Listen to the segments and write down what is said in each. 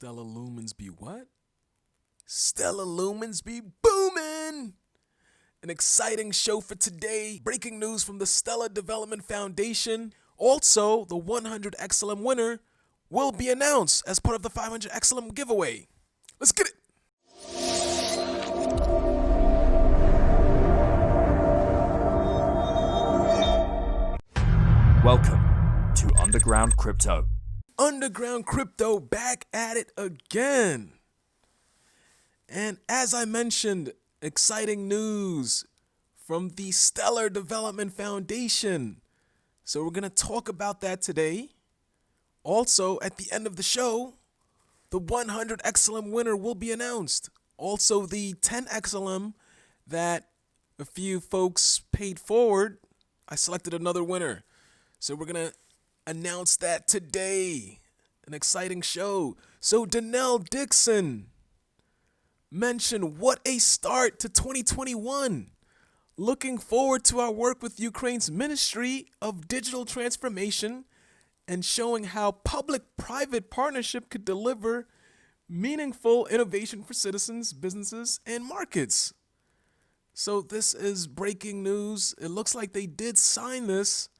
Stellar Lumens be what? Stellar Lumens be booming! An exciting show for today. Breaking news from the Stellar Development Foundation. Also, the 100 XLM winner will be announced as part of the 500 XLM giveaway. Let's get it! Welcome to Underground Crypto. Underground Crypto back at it again. And as I mentioned, exciting news from the Stellar Development Foundation. So we're going to talk about that today. Also, at the end of the show, the 100 XLM winner will be announced. Also, the 10 XLM that a few folks paid forward, I selected another winner. So we're going to announce that today. An exciting show. So Danelle Dixon mentioned, what a start to 2021. Looking forward to our work with Ukraine's Ministry of Digital Transformation and showing how public-private partnership could deliver meaningful innovation for citizens, businesses, and markets. So this is breaking news. It looks like they did sign this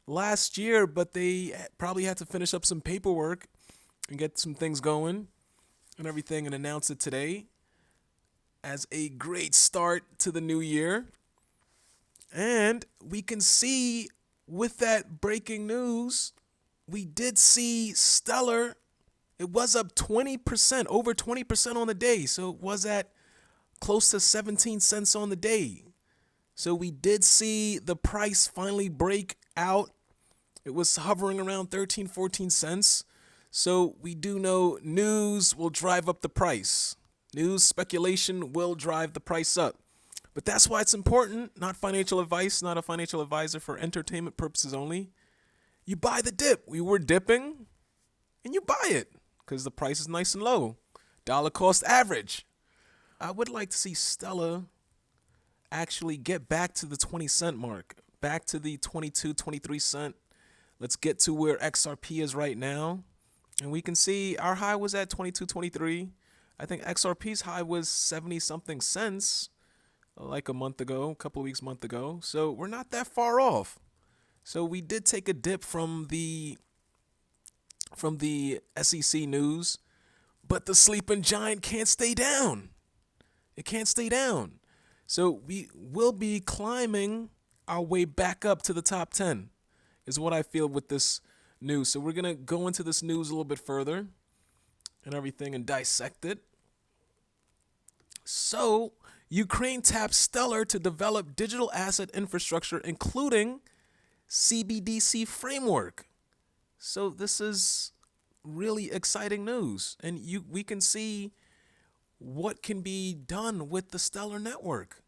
last year, but they probably had to finish up some paperwork and get some things going and everything and announce it today as a great start to the new year. And we can see with that breaking news, we did see Stellar. It was up 20%, over 20% on the day. So it was at close to 17 cents on the day. So we did see the price finally break out. It was hovering around 13, 14 cents. So we do know news will drive up the price. News speculation will drive the price up. But that's why it's important, not financial advice, not a financial advisor, for entertainment purposes only. You buy the dip. We were dipping and you buy it because the price is nice and low. Dollar cost average. I would like to see Stellar actually get back to the 20-cent mark, back to the 22, 23 cent. Let's get to where XRP is right now. And we can see our high was at 22, 23. I think XRP's high was 70-something cents like a month ago, a couple of weeks, month ago. So we're not that far off. So we did take a dip from the SEC news, but the sleeping giant can't stay down. It can't stay down. So we will be climbing our way back up to the top 10. Is what I feel with this news. So we're going to go into this news a little bit further and everything and dissect it. So Ukraine taps Stellar to develop digital asset infrastructure, including CBDC framework. So this is really exciting news. And we can see what can be done with the Stellar network.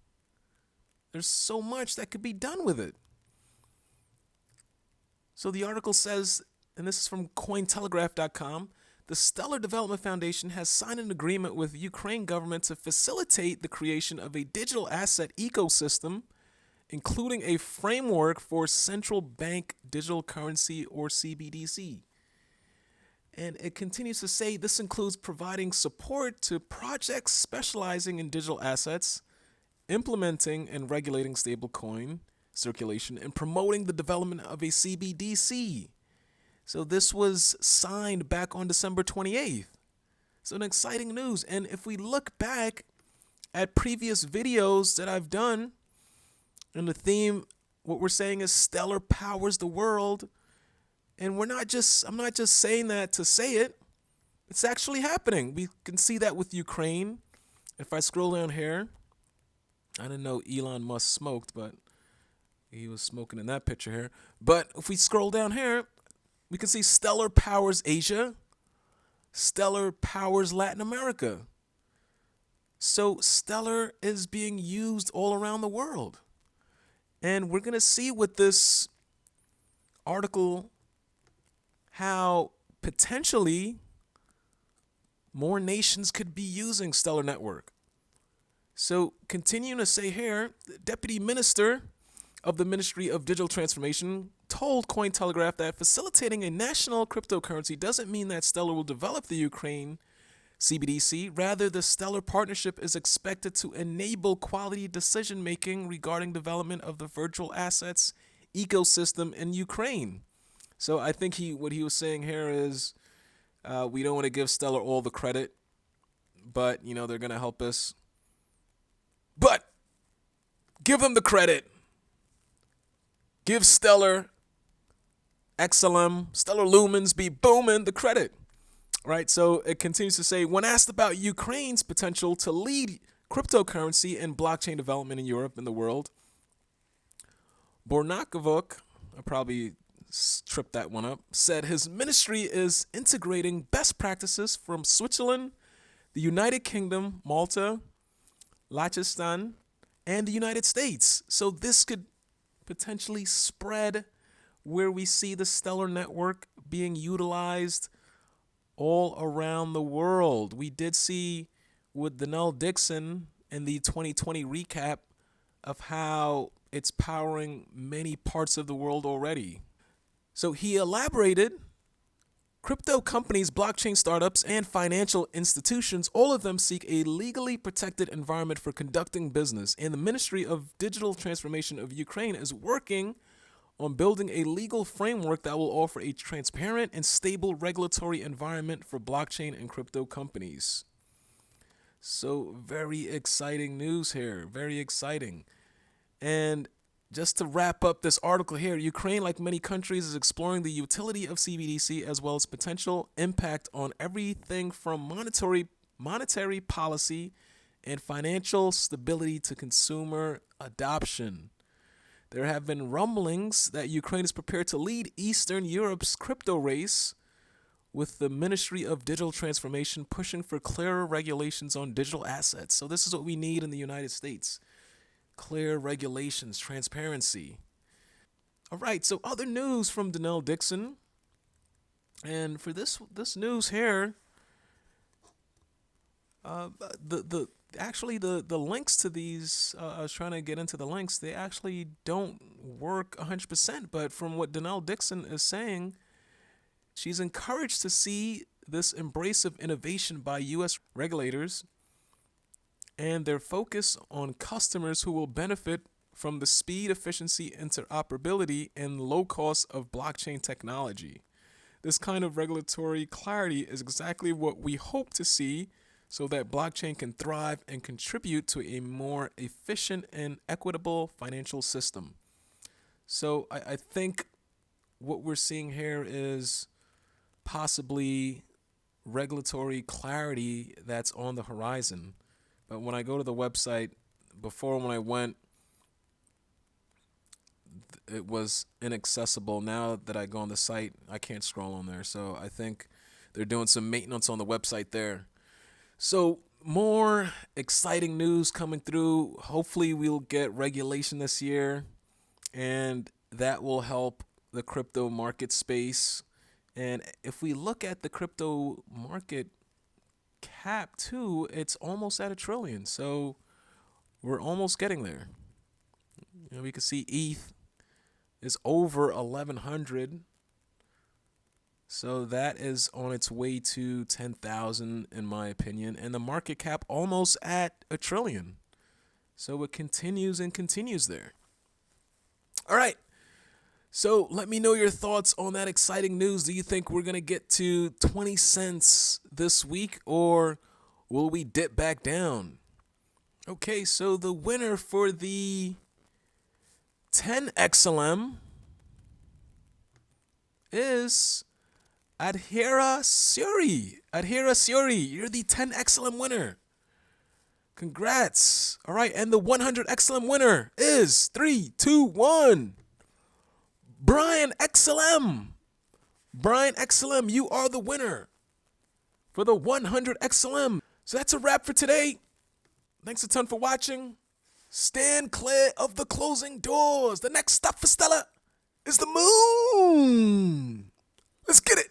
There's so much that could be done with it. So the article says, and this is from Cointelegraph.com, the Stellar Development Foundation has signed an agreement with the Ukraine government to facilitate the creation of a digital asset ecosystem, including a framework for central bank digital currency, or CBDC. And it continues to say this includes providing support to projects specializing in digital assets, implementing and regulating stablecoin circulation, and promoting the development of a CBDC. So this was signed back on December 28th. So an exciting news. And if we look back at previous videos that I've done, and the theme, what we're saying is Stellar powers the world. And I'm not just saying that to say it. It's actually happening. We can see that with Ukraine. If I scroll down here, I didn't know Elon Musk smoked, but he was smoking in that picture here. But if we scroll down here, we can see Stellar powers Asia. Stellar powers Latin America. So Stellar is being used all around the world. And we're going to see with this article how potentially more nations could be using Stellar Network. So continuing to say here, the Deputy Minister of the Ministry of Digital Transformation told Cointelegraph that facilitating a national cryptocurrency doesn't mean that Stellar will develop the Ukraine CBDC. Rather, the Stellar partnership is expected to enable quality decision-making regarding development of the virtual assets ecosystem in Ukraine. So I think what he was saying here is we don't want to give Stellar all the credit, but, they're going to help us. But give them the credit. Give Stellar XLM, Stellar LUMENS, be BOOMIN the credit. Right, so it continues to say, when asked about Ukraine's potential to lead cryptocurrency and blockchain development in Europe and the world, Bornakovuk, I probably tripped that one up, said his ministry is integrating best practices from Switzerland, the United Kingdom, Malta, Liechtenstein, and the United States. So this could potentially spread where we see the Stellar network being utilized all around the world. We did see with Donnell Dixon in the 2020 recap of how it's powering many parts of the world already. So he elaborated, crypto companies, blockchain startups, and financial institutions, all of them seek a legally protected environment for conducting business. And the Ministry of Digital Transformation of Ukraine is working on building a legal framework that will offer a transparent and stable regulatory environment for blockchain and crypto companies. So very exciting news here, very exciting. And just to wrap up this article here, Ukraine, like many countries, is exploring the utility of CBDC as well as potential impact on everything from monetary policy and financial stability to consumer adoption. There have been rumblings that Ukraine is prepared to lead Eastern Europe's crypto race, with the Ministry of Digital Transformation pushing for clearer regulations on digital assets. So this is what we need in the United States. Clear regulations, transparency. All right, so other news from Donnell Dixon. And for this news here, the links to these, I was trying to get into the links, they actually don't work 100%, but from what Donnell Dixon is saying, she's encouraged to see this embrace of innovation by U.S. regulators and their focus on customers who will benefit from the speed, efficiency, interoperability, and low cost of blockchain technology. This kind of regulatory clarity is exactly what we hope to see so that blockchain can thrive and contribute to a more efficient and equitable financial system. So I think what we're seeing here is possibly regulatory clarity that's on the horizon. But when I go to the website, when I went, it was inaccessible. Now that I go on the site, I can't scroll on there. So I think they're doing some maintenance on the website there. So more exciting news coming through. Hopefully we'll get regulation this year, and that will help the crypto market space. And if we look at the crypto market cap too, it's almost at $1 trillion. So we're almost getting there. We can see ETH is over 1,100. So that is on its way to 10,000 in my opinion, and the market cap almost at $1 trillion. So it continues and continues there. All right. So let me know your thoughts on that exciting news. Do you think we're going to get to 20 cents this week, or will we dip back down? Okay, so the winner for the 10 XLM is Adhira Suri. Adhira Suri, you're the 10 XLM winner. Congrats. All right, and the 100 XLM winner is 3, 2, 1. Brian XLM. Brian XLM, you are the winner for the 100 XLM. So that's a wrap for today. Thanks a ton for watching. Stand clear of the closing doors. The next stop for Stellar is the moon. Let's get it.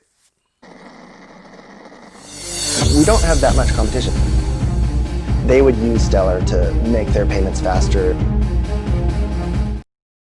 We don't have that much competition. They would use Stellar to make their payments faster.